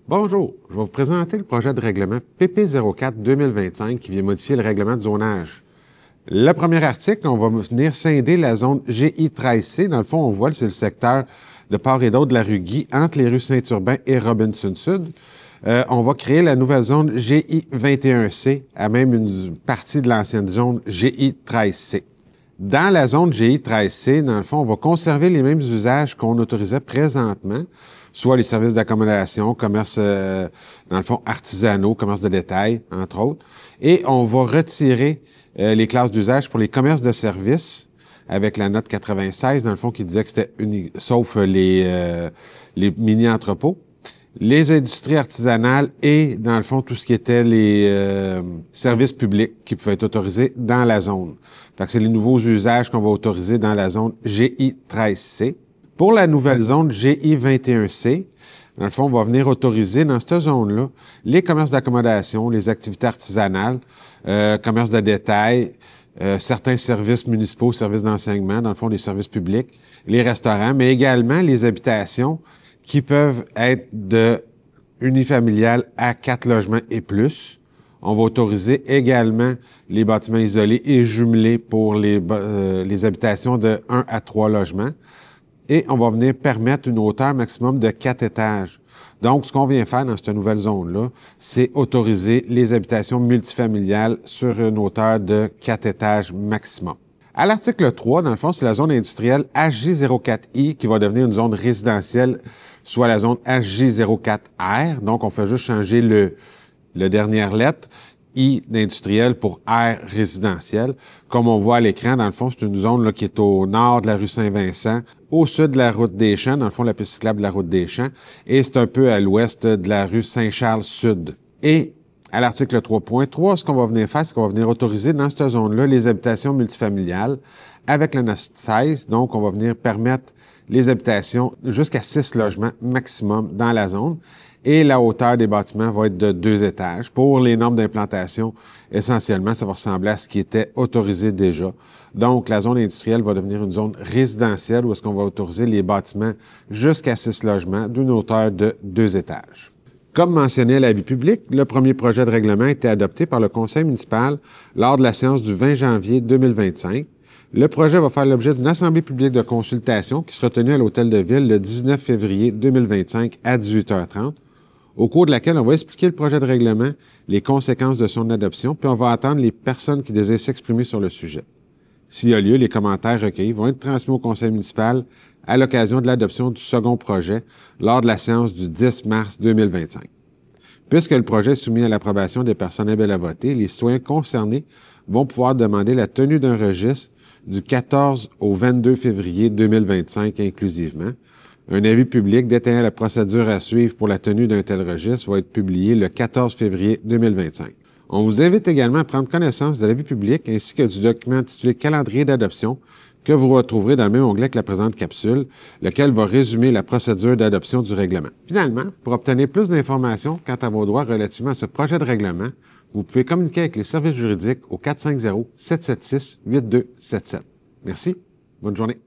Bonjour, je vais vous présenter le projet de règlement PP04-2025 qui vient modifier le règlement de zonage. Le premier article, on va venir scinder la zone GI13C. Dans le fond, on voit, c'est le secteur de part et d'autre de la rue Guy, entre les rues Saint-Urbain et Robinson-Sud. On va créer la nouvelle zone GI21C, à même une partie de l'ancienne zone GI13C. Dans la zone GI13C, dans le fond, on va conserver les mêmes usages qu'on autorisait présentement, soit les services d'accommodation, commerce, dans le fond, artisanaux, commerce de détail, entre autres. Et on va retirer les classes d'usage pour les commerces de services, avec la note 96, dans le fond, qui disait que c'était sauf les mini-entrepôts. Les industries artisanales et, dans le fond, tout ce qui était les services publics qui pouvaient être autorisés dans la zone. Fait que c'est les nouveaux usages qu'on va autoriser dans la zone GI13C. Pour la nouvelle zone GI21C, dans le fond, on va venir autoriser dans cette zone-là les commerces d'accommodation, les activités artisanales, commerces de détail, certains services municipaux, services d'enseignement, dans le fond, des services publics, les restaurants, mais également les habitations qui peuvent être de unifamiliales à 4 logements et plus. On va autoriser également les bâtiments isolés et jumelés pour les habitations de 1 à 3 logements. Et on va venir permettre une hauteur maximum de 4 étages. Donc, ce qu'on vient faire dans cette nouvelle zone-là, c'est autoriser les habitations multifamiliales sur une hauteur de 4 étages maximum. À l'article 3, dans le fond, c'est la zone industrielle HJ04I qui va devenir une zone résidentielle, soit la zone HJ04R. Donc, on fait juste changer le dernière lettre, I d'industriel pour R résidentiel. Comme on voit à l'écran, dans le fond, c'est une zone là, qui est au nord de la rue Saint-Vincent, au sud de la route des Champs, dans le fond, la piste cyclable de la route des Champs, et c'est un peu à l'ouest de la rue Saint-Charles-Sud. Et à l'article 3.3, ce qu'on va venir faire, c'est qu'on va venir autoriser dans cette zone-là les habitations multifamiliales avec la note 16. Donc, on va venir permettre les habitations jusqu'à 6 logements maximum dans la zone. Et la hauteur des bâtiments va être de 2 étages. Pour les normes d'implantation, essentiellement, ça va ressembler à ce qui était autorisé déjà. Donc, la zone industrielle va devenir une zone résidentielle où est-ce qu'on va autoriser les bâtiments jusqu'à 6 logements d'une hauteur de 2 étages. Comme mentionné à l'avis public, le premier projet de règlement a été adopté par le conseil municipal lors de la séance du 20 janvier 2025. Le projet va faire l'objet d'une assemblée publique de consultation qui sera tenue à l'Hôtel de Ville le 19 février 2025 à 18h30, au cours de laquelle on va expliquer le projet de règlement, les conséquences de son adoption, puis on va attendre les personnes qui désirent s'exprimer sur le sujet. S'il y a lieu, les commentaires recueillis vont être transmis au conseil municipal à l'occasion de l'adoption du second projet lors de la séance du 10 mars 2025. Puisque le projet est soumis à l'approbation des personnes amenées à voter, les citoyens concernés vont pouvoir demander la tenue d'un registre du 14 au 22 février 2025 inclusivement. Un avis public détaillant la procédure à suivre pour la tenue d'un tel registre va être publié le 14 février 2025. On vous invite également à prendre connaissance de l'avis public ainsi que du document intitulé « Calendrier d'adoption » que vous retrouverez dans le même onglet que la présente capsule, lequel va résumer la procédure d'adoption du règlement. Finalement, pour obtenir plus d'informations quant à vos droits relativement à ce projet de règlement, vous pouvez communiquer avec les services juridiques au 450-776-8277. Merci, bonne journée.